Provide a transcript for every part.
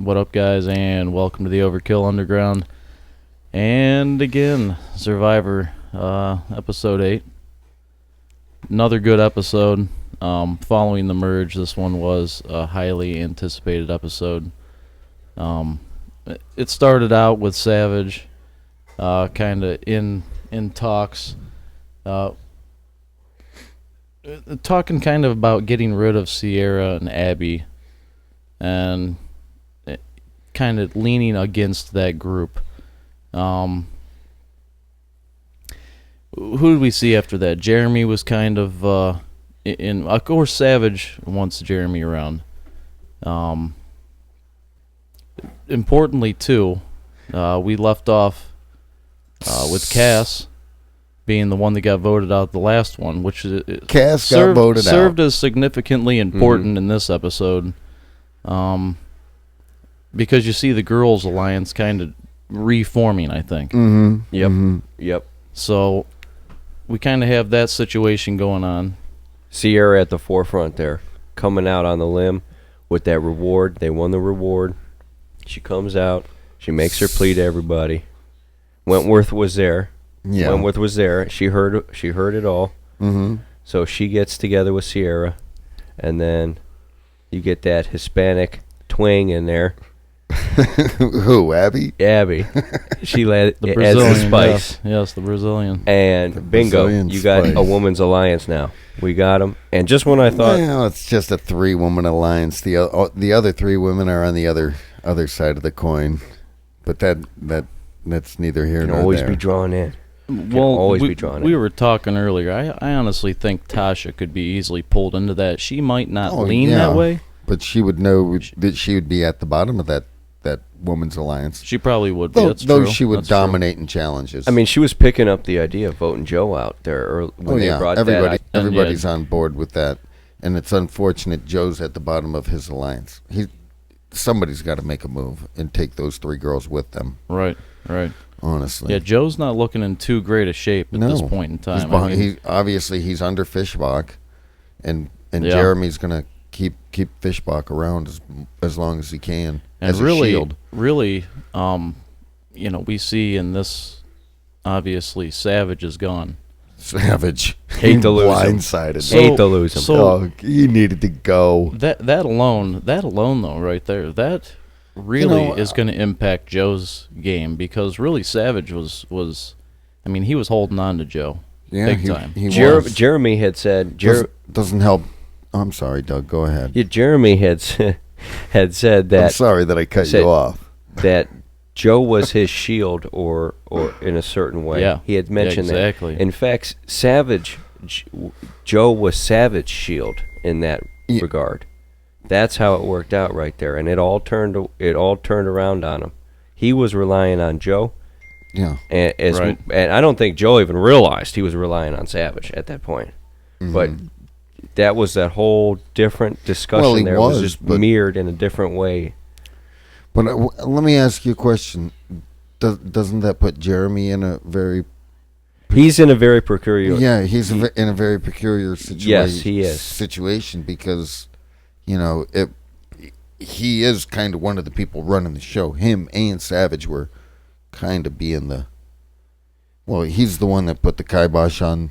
What up, guys, and welcome to the Overkill Underground. And again, Survivor, episode 8. Another good episode. Following the merge, this one was a highly anticipated episode. It started out with Savage, kind of in talks, talking kind of about getting rid of Sierra and Abby, and kind of leaning against that group. Who did we see after that? Jeremy was kind of of course, Savage wants Jeremy around. Importantly, too, we left off with Cass being the one that got voted out the last one, which Cass got voted out. Served as significantly important in this episode. Because you see the Girls Alliance kind of reforming, I think. Yep. So we kind of have that situation going on. Sierra at the forefront there, coming out on the limb with that reward. They won the reward. She comes out. She makes her plea to everybody. Wentworth was there. Yeah. Wentworth was there. She heard it all. Mm-hmm. So she gets together with Sierra, and then you get that Hispanic twang in there. Who, Abby? Abby. She let The it Brazilian, adds the spice. Yes, the Brazilian. And bingo, Brazilian you got spice. a woman's alliance now. We got them. And just when I thought... Well, it's just a 3-woman alliance. The other 3 women are on the other side of the coin. But that's neither here can nor always there. be drawn in. We were talking earlier. I honestly think Tasha could be easily pulled into that. She might not lean that way. But she would know that she would be at the bottom of that woman's alliance. She probably would be. Though That's she would That's dominate in challenges. I mean, she was picking up the idea of voting Joe out there when they brought everybody's on board with that. And it's unfortunate Joe's at the bottom of his alliance. Somebody's got to make a move and take those 3 girls with them. Right. Honestly. Yeah, Joe's not looking in too great a shape at this point in time. He's under Fishbach, and Yeah. Jeremy's going to keep Fishbach around as long as he can. And as really, a shield. we see in this, obviously, Savage is gone. Savage. Hate to lose him. Blindsided. Hate to lose him. So he needed to go. that alone though, right there, that really is going to impact Joe's game, because really Savage was he was holding on to Joe big time. He was. Jeremy had said... Doesn't help. I'm sorry, Doug. Go ahead. Yeah, Jeremy had said that... I'm sorry that I cut you off. That Joe was his shield, or in a certain way. Yeah. He had mentioned exactly. that. In fact, Joe was Savage's shield in that regard. That's how it worked out right there, and it all turned around on him. He was relying on Joe. Yeah. And I don't think Joe even realized he was relying on Savage at that point. Mm-hmm. But that was that whole different discussion there. It was just mirrored in a different way. But let me ask you a question. Doesn't that put Jeremy in a very... He's in a very peculiar... Yeah, he's in a very peculiar situation. Yes, he is. Situation because, he is kind of one of the people running the show. Him and Savage were kind of being the... Well, he's the one that put the kibosh on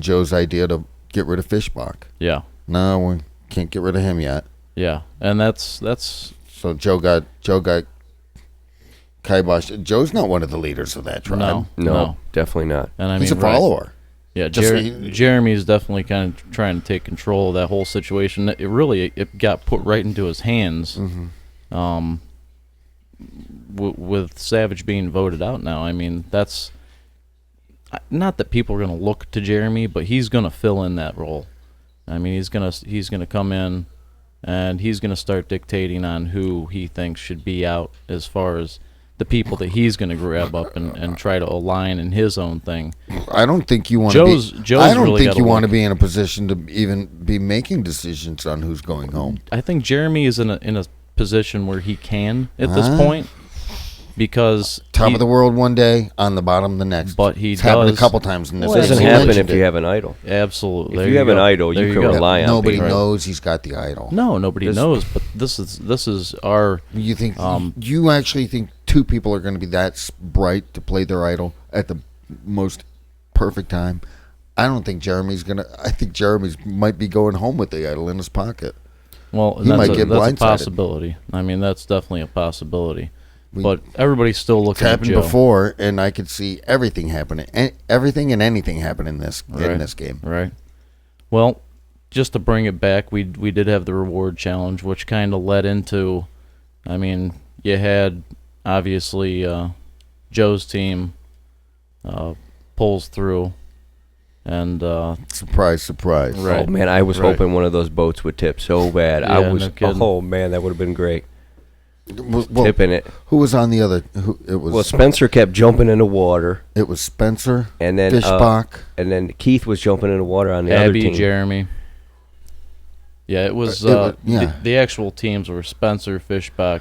Joe's idea to get rid of Fishbach. Yeah. No, we can't get rid of him yet. Yeah, and that's So Joe got kibosh. Joe's not one of the leaders of that tribe. No, definitely not. And he's a follower. Yeah, Jeremy's definitely kind of trying to take control of that whole situation. It got put right into his hands. Mm-hmm. With Savage being voted out now. I mean, that's not that people are going to look to Jeremy, but he's going to fill in that role. I mean, he's going to come in, and he's going to start dictating on who he thinks should be out as far as the people that he's going to grab up and try to align in his own thing. I don't think you want to be in a position to even be making decisions on who's going home. I think Jeremy is in a position where he can at this point. because Top of the world one day, on the bottom the next. But he it's happened does- a couple times in this. Well, it doesn't He happen mentioned if you it. have an idol. Absolutely. If There you have an go. idol, There you can go. rely on Nobody people. knows he's got the idol. No, nobody This- knows. But this is our. You think Um, you actually think two people are going to be that bright to play their idol at the most perfect time? I don't think Jeremy's gonna. I think Jeremy's might be going home with the idol in his pocket. Well, He might get that's blindsided. a possibility. I mean, that's definitely a possibility. We- But everybody's still It's looking at happened Joe. before, and I could see everything happening, everything and anything happen in this Right. game. Right. Well, just to bring it back, we did have the reward challenge, which kind of led into, I mean, you had obviously Joe's team pulls through, and Surprise, surprise. Right. Oh man, I was Right. hoping one of those boats would tip so bad. I Yeah, was. no kidding. Oh man, that would have been great. Well, Tipping it. who was on the other? It was. Well, Spencer kept jumping in the water, It was Spencer, and then Fishbach. and then Keith was jumping in the water on the Abby, other team. Jeremy. Yeah, it was. Yeah. The actual teams were Spencer, Fishbach,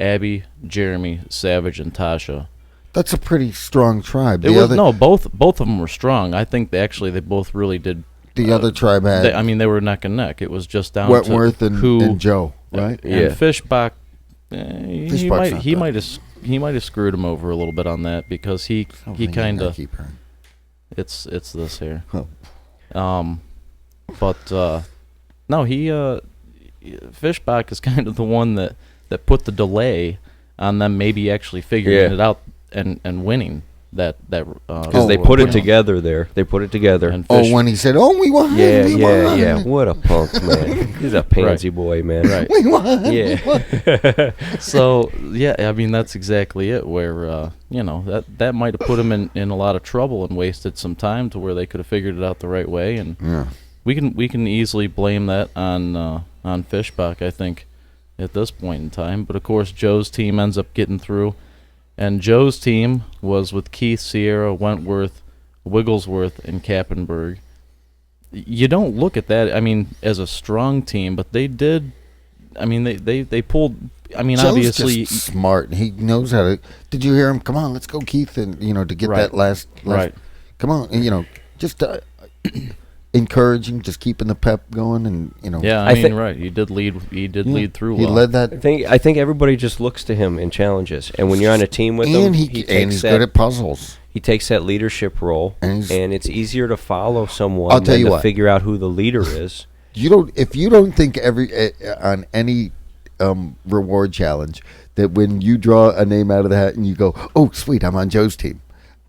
Abby, Jeremy, Savage, and Tasha. That's a pretty strong tribe. It was both of them were strong. I think they both really did. The other tribe had They were neck and neck. It was just down Wentworth to and, who and Joe, right? And Yeah. Fishbach. Fishbach's not He bad. might have screwed him over a little bit on that because he Hang on, kind I of keep hearing. it's this here. Oh. But no, Fishbach is kind of the one that put the delay on them maybe actually figuring Yeah. it out and winning that Because they Oh, put well, it together there. They put it together. And Oh, Fish- when he said, "Oh, we won, yeah, we yeah, won, yeah. What a punk, man. He's a pansy boy, man. right. we won." Yeah. So yeah, I mean that's exactly it. Where that might have put him in a lot of trouble and wasted some time to where they could have figured it out the right way. And Yeah. we can easily blame that on Fishbach, I think, at this point in time. But of course, Joe's team ends up getting through, and Joe's team was with Keith, Sierra, Wentworth, Wigglesworth, and Kappenberg. You don't look at that, I mean, as a strong team, but they did. I mean, they pulled. I mean, Joe's obviously, just smart. He knows how to. Did you hear him? Come on, let's go, Keith, and to get Right. that last. Right. Come on, and, just encouraging, just keeping the pep going, and yeah. I I mean, think- right. He did lead. He did Yeah. lead through. He well. led that, I think everybody just looks to him in challenges, and when you're on a team with him, and he he's takes good at that. puzzles. He takes that leadership role, And he's- and it's easier to follow someone I'll tell than you to what. figure out who the leader is. If you don't think on any reward challenge that when you draw a name out of the hat and you go, "Oh, sweet, I'm on Joe's team,"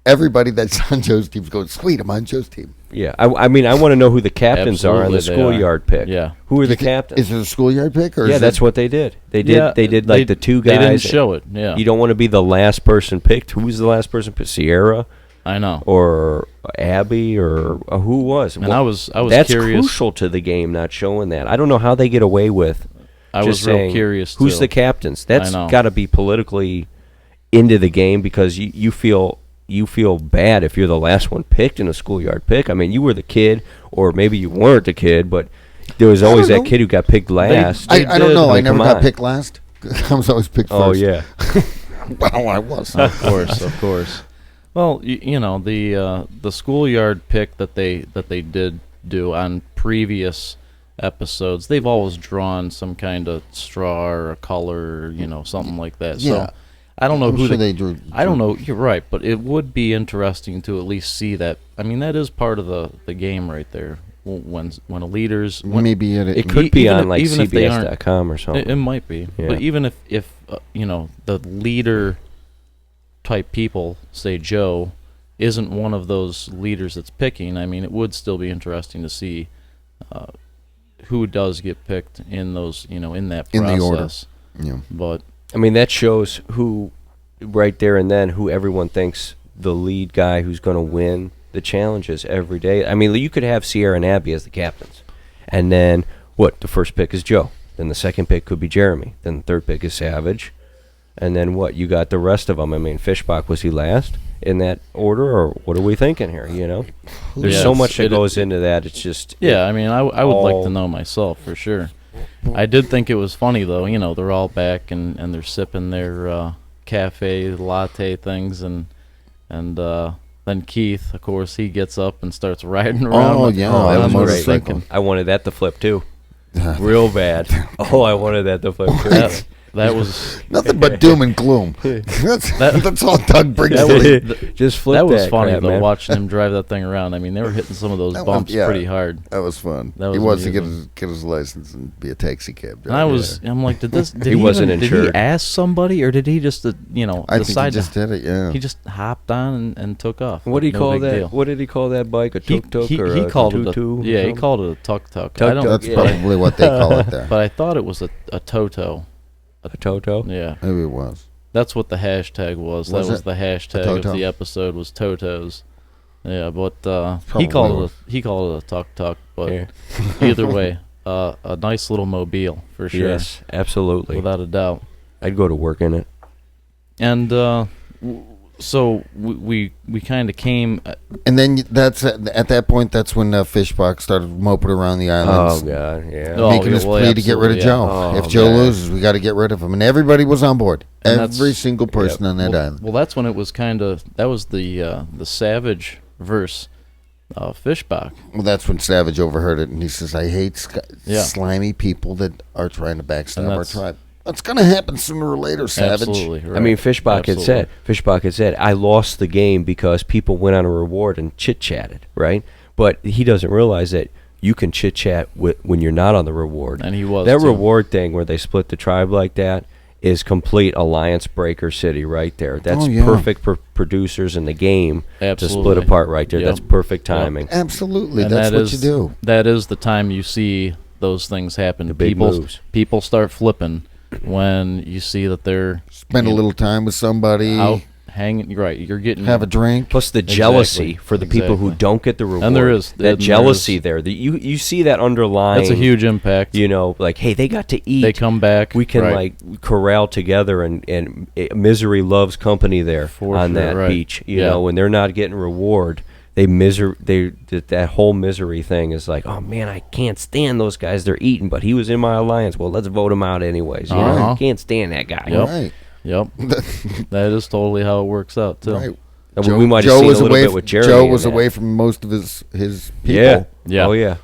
everybody that's on Joe's team is going, "Sweet, I'm on Joe's team." Yeah, I mean, I want to know who the captains are on the Absolutely they are. schoolyard pick. Yeah. Who are the Is captains? it a schoolyard pick or? Yeah, is that's it, what they did. They did. Yeah, they did like the two guys. They didn't show it. Yeah, You don't want to be the last person picked. Who's the last person picked? Sierra I know. or Abby or who was? And I was that's curious. crucial to the game, not showing that. I don't know how they get away with. I just was real saying, curious. Who's too. the captains? That's know. got to be politically into the game because you feel bad if you're the last one picked in a schoolyard pick. I mean, you were the kid, or maybe you weren't the kid, but there was always don't that know. kid who got picked last. I don't know. I Like, never come got on. picked last. I was always picked Oh first. yeah. Well, I was. Of course, of course. Well, the schoolyard pick that they did do on previous episodes, they've always drawn some kind of straw or a color, something like that. Yeah. So I don't know I'm who sure they. they drew. I don't know. You're right, but it would be interesting to at least see that. I mean, that is part of the game right there. When a leader's Maybe It could be even on if- like even if they aren't- CBS.com or something. It might be, Yeah. but even if the leader type people, say Joe, isn't one of those leaders that's picking, I mean, it would still be interesting to see who does get picked in those, in that process. In the order. Yeah. But I mean, that shows who, right there and then, who everyone thinks the lead guy who's going to win the challenges every day. I mean, you could have Sierra and Abby as the captains. And then, the first pick is Joe. Then the second pick could be Jeremy. Then the third pick is Savage. And then you got the rest of them. I mean, Fishbach, was he last in that order? Or what are we thinking here, There's Yes, so much that it- goes into that. It's just... yeah, I mean, I would like all- to know myself for sure. I did think it was funny though. They're all back and they're sipping their cafe latte things, and then Keith, of course, he gets up and starts riding around. Oh, yeah, that I'm was just great. thinking, I wanted that to flip too, real bad. Oh, I wanted that to flip too. that was Nothing but doom and gloom. That's all Doug brings that to was me. Just flip that was that funny crap, though, man. watching him drive that thing around. I mean, they were hitting some of those That was- bumps yeah. pretty hard. That was fun. That He was wants to amusing. get his license and be a taxi cab driver. And I was, I'm like, did He he wasn't did he insured. ask somebody, or did he just, I think he decide just did it, yeah. he just hopped on and took off? What do you No call big that? deal. What did he call that bike? A He, tuk-tuk he, or he a called it tutu? a, yeah, he something? called it a tuk-tuk. I Tuk-tuk, don't, That's yeah. probably what they call it there. but I thought it was a Toto. A Toto? Yeah, Maybe it was. that's what the hashtag was. Was That was it? the hashtag Toto? of the episode was Totos. Yeah, but Probably he called was. it a tuk-tuk. But Yeah. either way, a nice little mobile for sure, Yes, absolutely. without a doubt. I'd go to work in it. And so we kind of came. And then that's at that point. That's when Fishbach started moping around the Oh islands, God, yeah. Oh, making yeah, his well, plea to get rid of absolutely, Joe. yeah. If Oh, Joe man. loses, we got to get rid of him. And everybody was on board. And that's- Every single person on that well, island. well, that's when it was kind of that was the Savage verse Fishbach. Well, that's when Savage overheard it, and he says, "I hate Yeah. slimy people that are trying to And backstab our that's- tribe." That's gonna happen sooner or later, Savage. Absolutely, right. I mean, Fishbach had said, I lost the game because people went on a reward and chit-chatted, right? But he doesn't realize that you can chit-chat when you're not on the reward. And he was That too. reward thing where they split the tribe like that is complete alliance breaker city right there. That's Oh, yeah. perfect for producers in the game to split Absolutely. apart right there. Yep. That's perfect Yep. timing. Absolutely, And that's that what is- you do. That is the time you see those things happen. The big moves. People start flipping when you see that they're Spend a little time with somebody, out hanging. Right, you're getting have a drink. Plus the Exactly. jealousy for the people who Exactly. don't get the reward. And there is- that and jealousy there's- there. You see that underlying. That's a huge impact. You know, like, hey, they got to eat. They come back. We can right. like corral together, and misery loves company there For on sure, that right. beach. You Yeah. know, when they're not getting reward, that whole misery thing is like, oh man, I can't stand those guys. They're eating, but he was in my alliance. Well, let's vote him out anyways. You know, Uh-huh. I can't stand that guy. Yep. Right, Yep, that is totally how it works out too. right. And we might have seen a little bit with Jeremy. Joe in was that. away from most of his people. Yeah. Yeah. Oh yeah.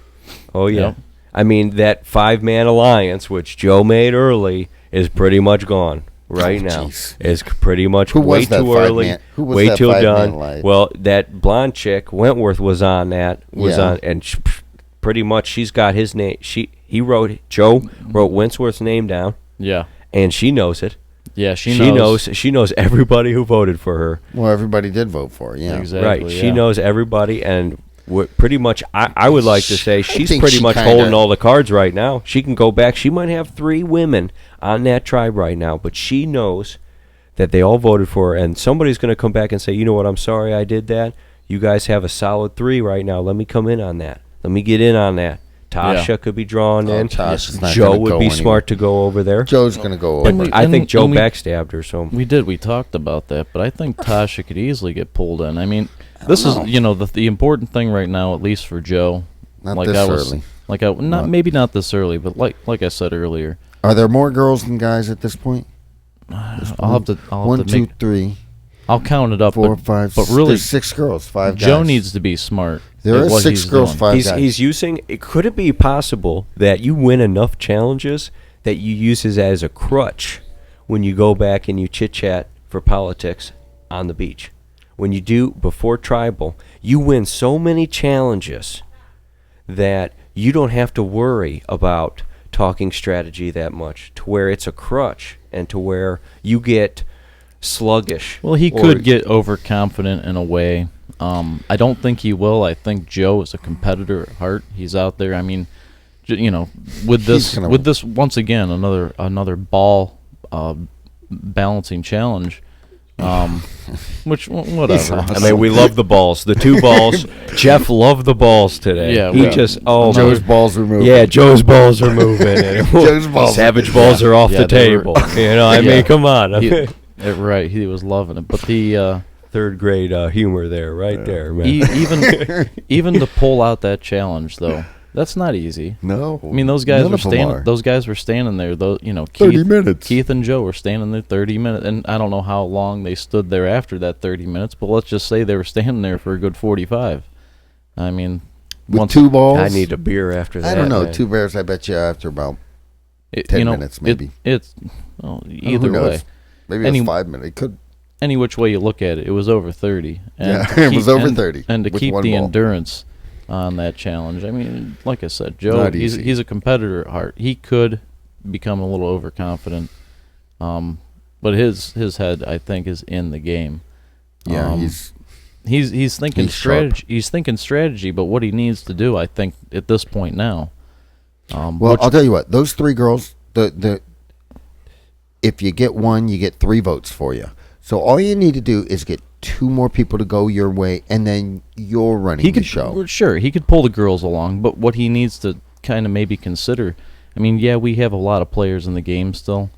Oh yeah. Yep. I mean, that 5-man alliance, which Joe made early, is pretty much gone right Oh, now. jeez. Is pretty much Who was way that too early. 5-man? Who was way that too 5-man done. alliance? Well, that blonde chick Wentworth was on that. Yeah. And pretty much she's got his name. Joe wrote Wentworth's name down, Yeah, and she knows it. yeah. She knows everybody who voted for her. Well, everybody did vote for her. Yeah, Exactly. Right. She yeah. knows everybody, and pretty much, I would like to say she's think pretty she much kinda- holding all the cards right now. She can go back. She might have 3 women on that tribe right now, but she knows that they all voted for her, and somebody's going to come back and say, you know what, I'm sorry I did that. You guys have a solid 3 right now. Let me come in on that. Let me get in on that. Tasha Yeah. could be drawn Oh, in. Tasha's not Joe gonna would go be anywhere. smart to go over there. Joe's gonna go And over. we- I think Joe and we- backstabbed her, so We did. We talked about that, but I think Tasha could easily get pulled in. I mean, this is the important thing right now, at least for Joe. Not like this I was, early. Like I not maybe not this early, but like I said earlier, Are there more girls than guys at this point? I'll have to 1, 2, 3, I'll count it up. 4, but, 5. but really, there's 6 girls, 5 guys. Joe needs to be smart. There at is what 6 he's girls, doing. 5 guys. He's using. Could it be possible that you win enough challenges that you use it as a crutch when you go back and you chit chat for politics on the beach? When you do before tribal, you win so many challenges that you don't have to worry about talking strategy that much, to where it's a crutch and to where you get sluggish. Well, he or- could get overconfident in a way. I don't think he will. I think Joe is a competitor at heart. He's out there. I mean, with He's gonna- this once again another ball balancing challenge. Which whatever. awesome. I mean, we love the balls. The 2 balls. Jeff loved the balls today. Yeah, he we- just Joe's balls are moving. Yeah, Joe's balls are moving. Joe's balls. Savage balls are off Yeah, the they were- table. You know, I Yeah. mean, come on. Right, he was loving it. But the 3rd grade humor there, right there, man. even to pull out that challenge though, That's not easy. No. I mean, those guys none were of them standing. are. Those guys were standing there. Those, 30 minutes. Keith and Joe were standing there 30 minutes, and I don't know how long they stood there after that 30 minutes, but let's just say they were standing there for a good 45. I mean, With 2 balls? I need a beer after that. I don't know. man. 2 bears, I bet you after about 10 minutes, maybe. It's either who knows? way. Maybe it was 5 minutes. It could. Any which way you look at it, it was over 30. And Yeah, to it was over 30 And to with keep one the ball. endurance on that challenge, I mean, like I said, Joe, Not easy. he's a competitor at heart. He could become a little overconfident, but his head, I think, is in the game. Yeah, He's thinking he's sharp. strategy. He's thinking strategy, but what he needs to do, I think, at this point now. Well, I'll tell you what. Those 3 girls, if you get one, you get 3 votes for you. So all you need to do is get 2 more people to go your way, and then you're running the show. Sure, he could pull the girls along, but what he needs to kind of maybe consider, I mean, yeah, we have a lot of players in the game still,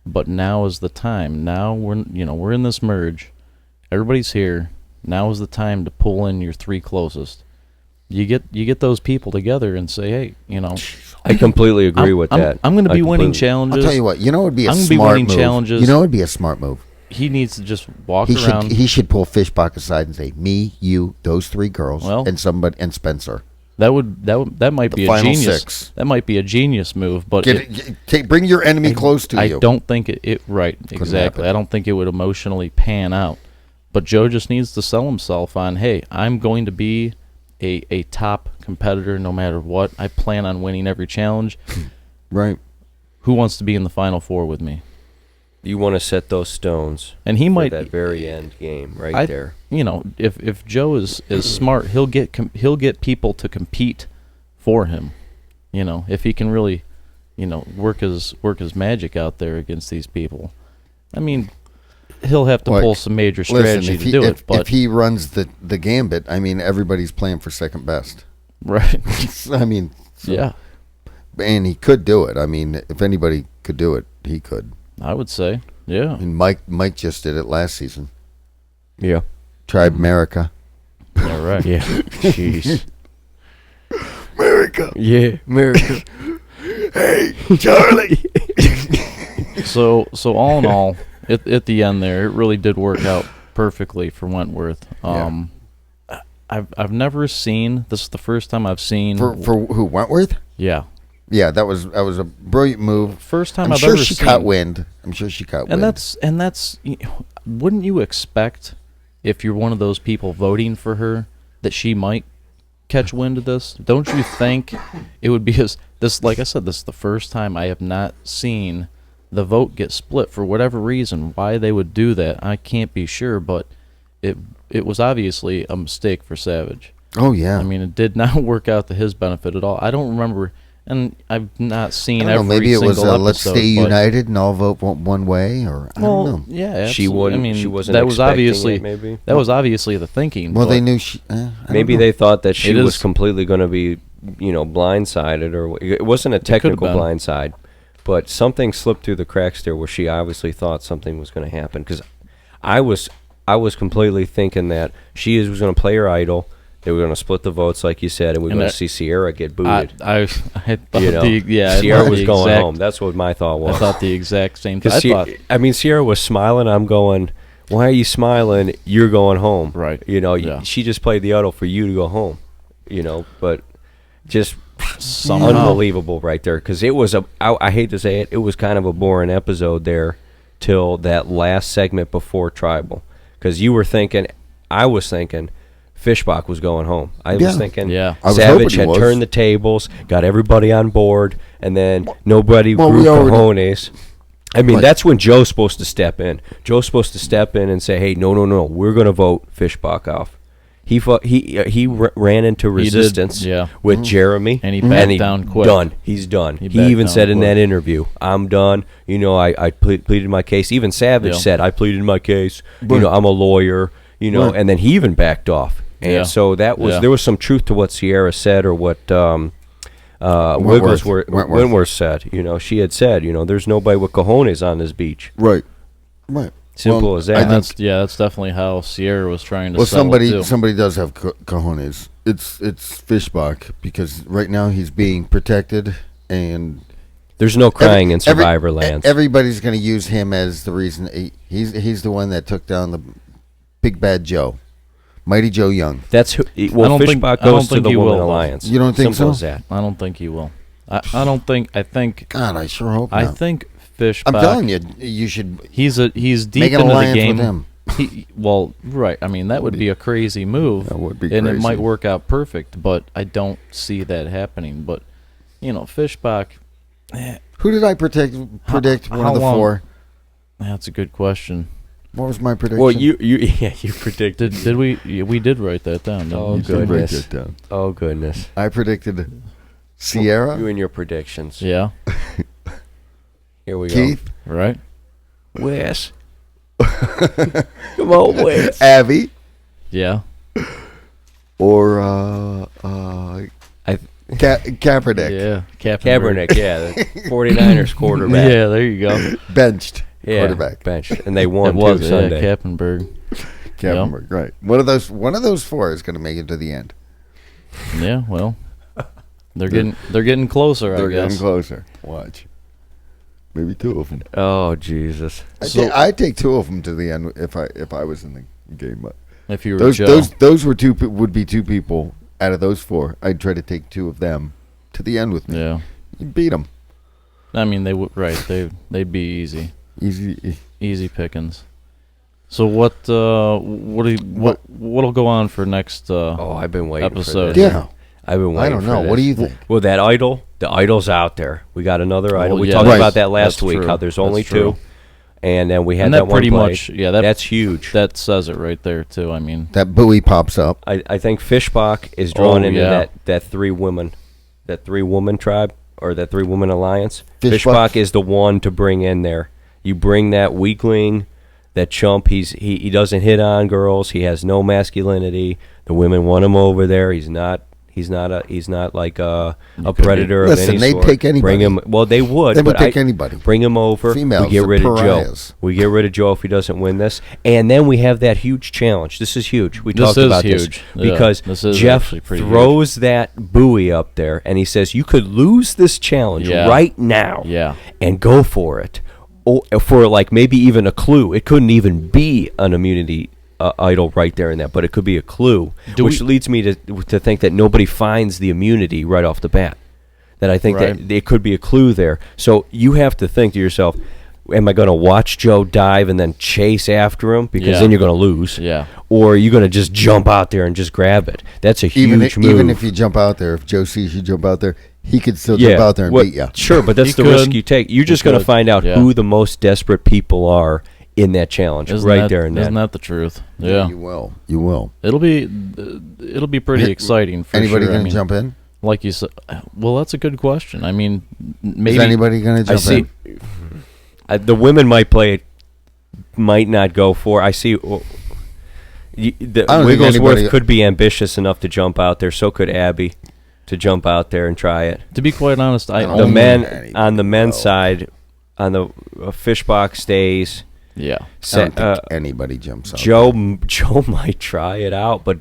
but now is the time. Now we're in this merge. Everybody's here. Now is the time to pull in your 3 closest. You get those people together and say, hey, I completely agree with that. I'm going to I be winning completely- challenges. I'll tell you what. You know what would be a I'm gonna be smart winning move? challenges. You know what would be a smart move? He needs to just walk He around. should pull Fishbach aside and say, "Me, you, those 3 girls, Well, and somebody and Spencer." That might The be a final genius. 6. That might be a genius move, but Bring your enemy close to you. I don't think it right, exactly. happen. I don't think it would emotionally pan out. But Joe just needs to sell himself on, hey, I'm going to be a top competitor no matter what. I plan on winning every challenge. Right. Who wants to be in the Final 4 with me? You want to set those stones. And he for might that very end game right I- there. If Joe is smart, he'll get people to compete for him. If he can really, work his magic out there against these people. I mean, he'll have to Like, pull some major strategy Listen, to do it. But if he runs the gambit, I mean, everybody's playing for second best. right, I mean, yeah, and he could do it. I mean, if anybody could do it, he could. I would say, yeah. I mean, Mike just did it last season. Yeah. Tribe America. Yeah, right. Yeah. Jeez. America. Yeah. America. Hey, Charlie. So all in all, at the end there, it really did work out perfectly for Wentworth. Yeah. I've never seen. This is the first time I've seen. for who? Wentworth? Yeah. Yeah, that was a brilliant move. First time I'm I've sure ever she seen. caught wind. I'm sure she caught And wind. that's wouldn't you expect, if you're one of those people voting for her, that she might catch wind of this? Don't you think it would be this? Like I said, this is the first time I have not seen the vote get split for whatever reason. Why they would do that, I can't be sure, but it was obviously a mistake for Savage. Oh yeah. I mean, it did not work out to his benefit at all. I don't remember, and I've not seen I don't know, every maybe it was single let's episode, stay but- united and all vote one way, or I don't know. yeah, She absolutely. wouldn't. I mean, she wasn't. that was expecting obviously it, maybe. that was obviously the thinking. Well, but they knew she. I don't Maybe know. they thought that she It was is- completely going to be, blindsided, or it wasn't a technical been. blindside, but something slipped through the cracks there where she obviously thought something was going to happen. Because I was completely thinking that she was going to play her idol. They were going to split the votes, like you said, and we were And going that- to see Sierra get booted. I thought I Sierra thought was the going exact- home. That's what my thought was. I thought the exact same thing. I Because thought Sierra was smiling. I'm going, why are you smiling? You're going home. Right. Yeah. She just played the idol for you to go home. But just somehow unbelievable right there. Because it was I hate to say it, it was kind of a boring episode there till that last segment before Tribal. Because you were thinking, I was thinking, Fishbach was going home. I Yeah. was thinking Yeah. I was hoping Savage he had was. turned the tables, got everybody on board, and then nobody Well, grew we already- cojones. I mean, Right. that's when Joe's supposed to step in. Joe's supposed to step in and say, "Hey, no, we're going to vote Fishbach off." He ran into He did, resistance yeah. with Jeremy, And he backed down quick. Done. He's done. He He backed even down said in quick. that interview, "I'm done. I pleaded my case." Even Savage Yeah. said, "I pleaded my case. Right. I'm a lawyer." Right. And then he even backed off. And Yeah. so that was Yeah. there was some truth to what Sierra said, or what Wentworth said. She had said, "There's nobody with cojones on this beach." Right. Right. Simple as that. And that's definitely how Sierra was trying to. Well, sell it too. somebody does have cojones. It's Fishbach, because right now he's being protected, and There's no crying in Survivor Land. Everybody's going to use him as the reason. He's the one that took down the Big Bad Joe, Mighty Joe Young. That's who. Well, Fishbach goes to the Women Alliance. You don't think Simple so? as that. I don't think he will. I don't think. I think. God, I sure hope. I not. think Fishbach. I'm telling you, you should He's deep make an into the alliance game. with him. Well, right. I mean, that would be a crazy move. That would be and crazy. it might work out perfect, but I don't see that happening. But Fishbach. Who did I predict? One how of the long? 4. That's a good question. What was my prediction? Well, you predicted. Did we? Yeah, we did write that down. Didn't Oh, we? You did write goodness. that down. Oh goodness. I predicted Sierra, You and your predictions. Yeah. Here we Keith, Right. go. Wes. Come on, Wes. Abby, Yeah. or I Kaepernick, Yeah. Kaepernick, yeah, the 49ers quarterback. Yeah. There you go. benched Yeah, quarterback. benched, and they won It was too Sunday. Kappenberg. Kaepernick, right? One of those 4 is going to make it to the end. Yeah. Well, they're getting closer. They're I guess. getting closer. Watch, maybe 2 of them. Oh Jesus! I'd take 2 of them to the end if I was in the game. But If you were Joe. those would be 2 people out of those 4. I'd try to take 2 of them to the end with me. Yeah. You beat them. I mean, they would. Right. They'd be easy. Easy. Pickings. So what'll go on for next? I've been waiting episode. for this. Yeah. I've been waiting. I don't for know. this. What do you think? Well, the idol's out there. We got another idol. We yeah, talked right. about that last That's week. true. How there's only That's true. 2, and then we had And that that one pretty play. much. Yeah. That's huge. That says it right there too. I mean. That buoy pops up. I think Fishbach is drawn into yeah. that 3-woman tribe, or that 3-woman alliance. Fishbach. Fishbach is the one to bring in there. You bring that weakling, that chump. He doesn't hit on girls. He has no masculinity. The women want him over there. He's not like a predator Listen, of any they'd sort. take anybody. Bring him. Well, they would. They would but take anybody. Bring him over. Females we get are rid of pariahs. Joe. We get rid of Joe if he doesn't win this, and then we have that huge challenge. This is huge. We This talked is about huge. this Yeah, because this is Jeff actually pretty throws that buoy up there, and he says, "You could lose this challenge Yeah. right now, Yeah. and go for it, for like maybe even a clue. It couldn't even be an immunity." Idol right there in that, but it could be a clue, which leads me to think that nobody finds the immunity right off the bat. That I think Right. that it could be a clue there. So you have to think to yourself, am I going to watch Joe dive and then chase after him? Because Yeah. then you're going to lose. Yeah. Or are you going to just jump out there and just grab it? That's a huge move. Even if you jump out there, if Joe sees you jump out there, he could still jump out there and beat you. Sure, but that's He the risk could. you take. You're He just going to could. find out Yeah. who the most desperate people are in that challenge there and then. Isn't that the truth? Yeah. You will. You will. It'll be pretty exciting for Anybody sure. going to jump in? Like you said, well, that's a good question. I mean, maybe Is anybody going to I jump see. in? The women might not go for. I see. I don't think Wigglesworth anybody- could be ambitious enough to jump out there. So could Abby, to jump out there and try it. To be quite honest, I The The only, men on the men's go. side, on the Fishbach stays. yeah. I don't think anybody jumps out. Joe might try it out, but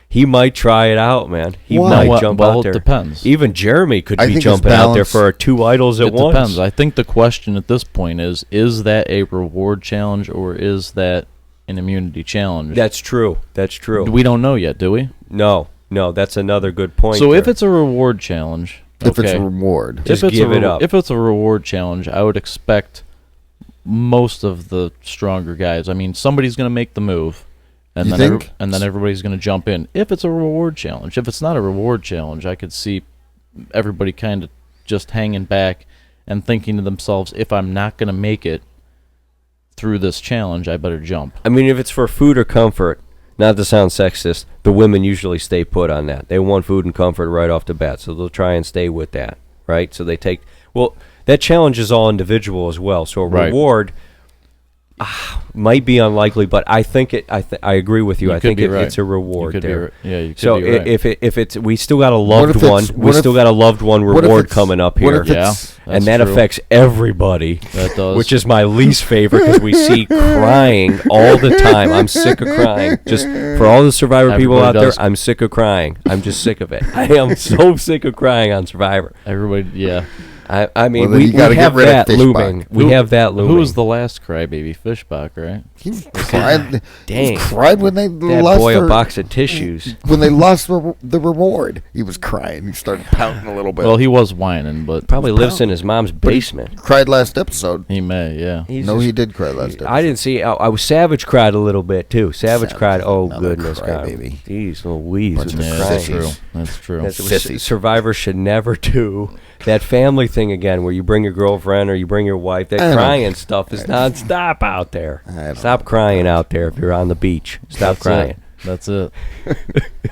he might try it out, man. He Why? might Well, jump well, out there. it depends. Even Jeremy could I be think it's jumping out there balance. for 2 idols at It once. depends. I think the question at this point is that a reward challenge or is that an immunity challenge? That's true. That's true. We don't know yet, do we? No, that's another good point. So if there. it's a reward challenge, If it's okay. a reward. Just if it's give a it up. If it's a reward challenge, I would expect most of the stronger guys. I mean, somebody's going to make the move, and You then think? and then everybody's going to jump in. If it's a reward challenge, if it's not a reward challenge, I could see everybody kind of just hanging back and thinking to themselves, if I'm not going to make it through this challenge, I better jump. I mean, if it's for food or comfort, not to sound sexist, the women usually stay put on that. They want food and comfort right off the bat, so they'll try and stay with that, right? So they take, well, that challenge is all individual as well. So a Right. reward, might be unlikely, but I think it. I agree with you. You I could think be right. it's a reward You could there. you could So be right. if it's we still got a What loved if it's- one, we what if- still got a loved one what if reward it's- coming up what here, if it's- Yeah, and that's that true. affects everybody. That does. Which is my least favorite because we see crying all the time. I'm sick of crying. Just for all the Survivor people Everybody out does. there, I'm sick of crying. I'm just sick of it. I am so sick of crying on Survivor. Everybody, yeah. I mean, Well, then we you gotta get have rid of that Fishbach. looming. We have that looming. Who was the last crybaby? Fishbach, right? He cried. Dang. He cried when they that lost boy their, a box of tissues? when they lost the reward. He was crying. He started pouting a little bit. Well, he was whining, but Probably lives in his mom's basement. cried last episode. he may, yeah. He's No, just- he did cry last episode. I didn't see. I was Savage cried a little bit too. Savage Savage cried. is Oh another goodness, God! crybaby. Jeez, Louise Bunch with of the Yeah, crying. that's true. That's true. That's what Sissies. Survivor should never do. That family thing again, where you bring your girlfriend or you bring your wife. That I don't- crying stuff is nonstop out there. I don't Stop crying out there if you're on the beach. Stop That's crying. It. That's it.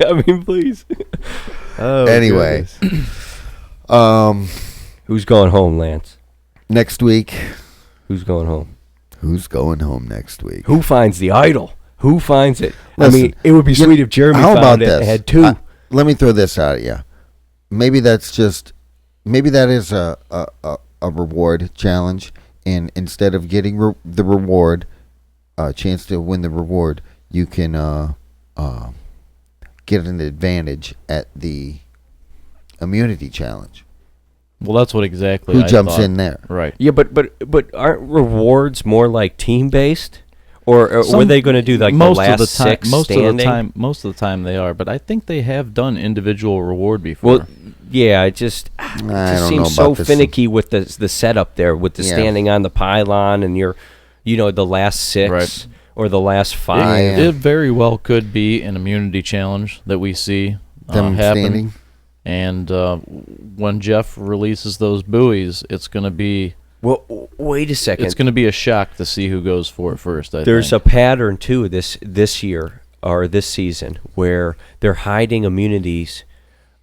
I mean, please. Oh, Anyway. goodness. Who's going home, Lance? Next week, Who's going home? who's going home next week? Who finds the idol? Who finds it? Listen, I mean, it would be sweet if Jeremy How found about it this? and had two. Let me throw this out at you. Maybe that is a reward challenge, and instead of getting the reward, a chance to win the reward, you can get an advantage at the immunity challenge. Well, that's what exactly. Who I jumps thought. in there? Right. Yeah, but aren't rewards more like team based, or were Some- they going to do like most the last of the time, six most standing? of the time, most of the time they are. But I think they have done individual reward before. Well, yeah, it just don't seems know so about this. finicky with the setup there, with the Yeah. standing on the pylon and the last six Right. or the last five. Yeah. It very well could be an immunity challenge that we see Them happen. standing. And when Jeff releases those buoys, it's going to be Well, wait a second. it's going to be a shock to see who goes for it first. There's think. a pattern too this year or this season where they're hiding immunities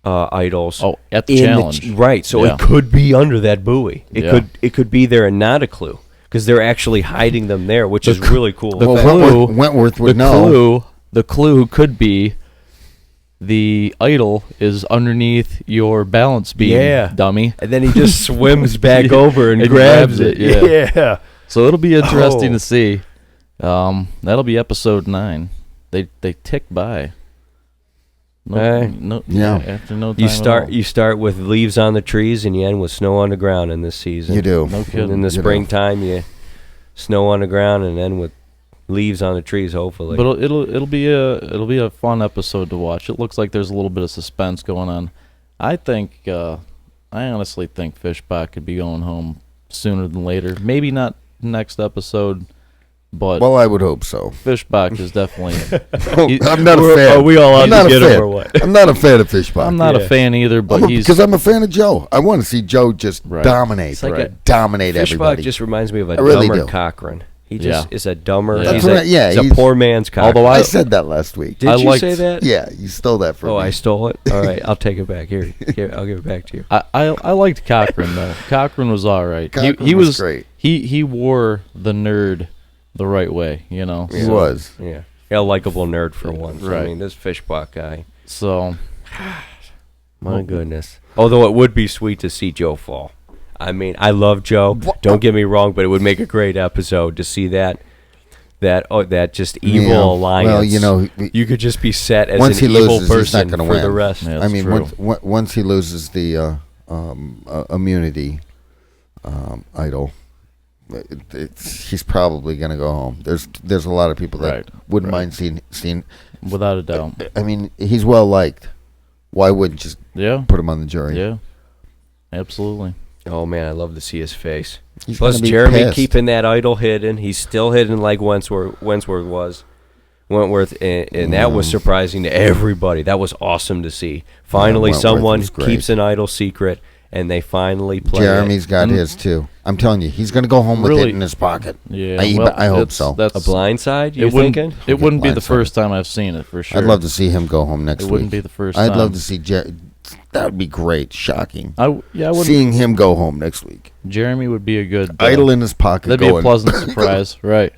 idols. Oh, at the in challenge. right? So Yeah. it could be under that buoy. Yeah. It could be there and not a clue because they're actually hiding them there, which is really cool. the Well, clue- Wentworth the would know. clue could be the idol is underneath your balance beam, Yeah. dummy. And then he just swims back Yeah. over and And grabs grabs it. it, Yeah. So it'll be interesting Oh. to see. That'll be episode 9. They tick by. No, Yeah. After no time You at all. start with leaves on the trees and you end with snow on the ground in this season. You do. No And kidding. in the You do. springtime, you snow on the ground and end with leaves on the trees. Hopefully, But it'll be a fun episode to watch. It looks like there's a little bit of suspense going on. I honestly think Fishbach could be going home sooner than later. Maybe not next episode, but Well, I would hope so. Fishbach is definitely. I'm not a fan. Are we all out I'm to not a get him fan. or what? I'm not a fan of Fishbach. I'm not Yeah. a fan either, but he's because I'm a fan of Joe. I want to see Joe just Right. dominate, It's like Right. dominate Fishbach everybody. just reminds me of a I really dumber do. Cochran. He just Yeah. is a dumber. Yeah. He's, That's a, right, yeah, he's a he's- poor man's Cochran. Although I said that last week. Did I you liked- say that? Yeah, you stole that from Oh, me. I stole it. All right, I'll take it back. Here, I'll give it back to you. I liked Cochran though. Cochran was all right. Cochran he was was great. He wore the nerd the right way, you know. He so, was. Yeah, a likable nerd for once. I Right. mean, this Fishbach guy. So My goodness. Although it would be sweet to see Joe fall. I mean, I love Joe. Don't get me wrong, but it would make a great episode to see that just evil Yeah. alliance. Well, you know, you could just be set as once an he evil loses, he's not person gonna for win. the rest. Yeah. I That's mean, true. once he loses the immunity idol, he's probably going to go home. There's a lot of people that Right, wouldn't right. mind seeing. without a doubt, I mean, he's well liked. Why wouldn't just yeah, put him on the jury? yeah, absolutely. Oh man, I love to see his face. He's Plus gonna be Jeremy pissed. keeping that idol hidden. He's still hidden like Wentworth was. And that was surprising to everybody. That was awesome to see. Finally, Wentworth someone was great. keeps an idol secret, and they finally play Jeremy's got And- his too. I'm telling you, he's going to go home with Really- it in his pocket. Yeah, I hope it's- so. it. That's A blindside, you it wouldn't. thinking? It wouldn't be the Blindsided. first time I've seen it for sure. I'd love to see him go home next It week. wouldn't be the first I'd time. love to see that would be great, shocking. I wouldn't. Seeing him go home next week, Jeremy would be a good idol in his pocket. That'd be a going, pleasant surprise, right?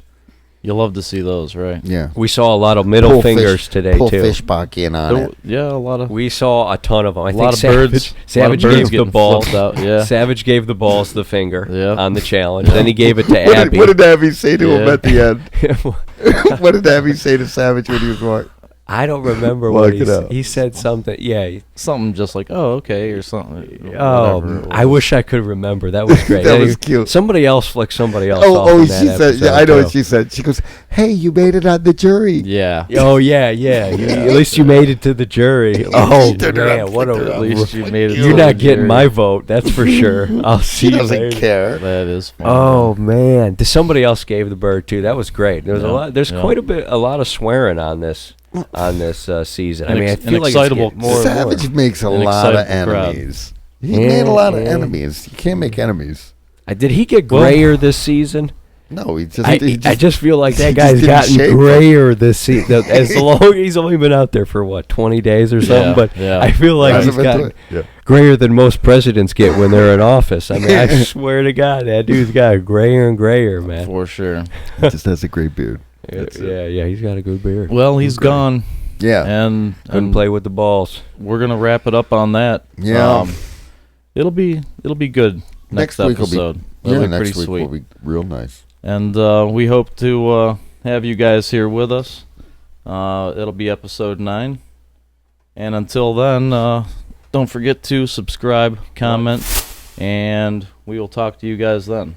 You love to see those, right? Yeah. We saw a lot of middle fingers today pull too. fish pocket in on it. Yeah, a lot of We saw a ton of them. I a think lot of Savage, birds. Savage a lot of birds gave the getting balls. flipped out. Yeah. Savage gave the balls the finger Yeah. on the challenge. Then he gave it to What Abby. did, what did Abby say to him Yeah. at the end? What did Abby say to Savage when he was walking? I don't remember Look what it up. he said. Something. Yeah. Something just like, oh, okay, or something. Oh, whatever it I was. wish I could remember. That was great. That was cute. Somebody else flicked somebody else off. Oh, in she that said, yeah, episode, I know too. what she said. She goes, hey, you made it on the jury. Yeah. Oh yeah. At least you made it to the jury. Oh She turned around, man, what flicked it a up. At least you made it. You're to not the getting jury. my vote. That's for sure. I'll see She you doesn't later. care. That is funny. Oh man, somebody else gave the bird too. That was great. There's Yeah, a lot. There's yeah. quite a lot of swearing on this season. I An mean, I ex- feel an like excitable- it's getting more and more. Savage makes a An lot of excitable crowd. enemies. He Yeah, made a lot of yeah. enemies. You can't make enemies. Did he get Well- grayer this season? No, he just. I just feel like that he guy's just gotten didn't shave. grayer this season. As long he's only been out there for what 20 days or something, Yeah, but yeah. I feel like Hasn't he's been to gotten it. Yeah. grayer than most presidents get when they're in office. I mean, I swear to God, that dude's got grayer and grayer, man. For sure. He just has a great beard. That's it. Yeah, he's got a good beard. Well, he's Okay. gone, Yeah. and Couldn't play with the balls. we're gonna wrap it up on that. Yeah. It'll be good next week will be- episode. That'll Yeah, be next pretty week sweet. will be real nice. And we hope to have you guys here with us. It'll be episode 9. And until then, don't forget to subscribe, comment, and we will talk to you guys then.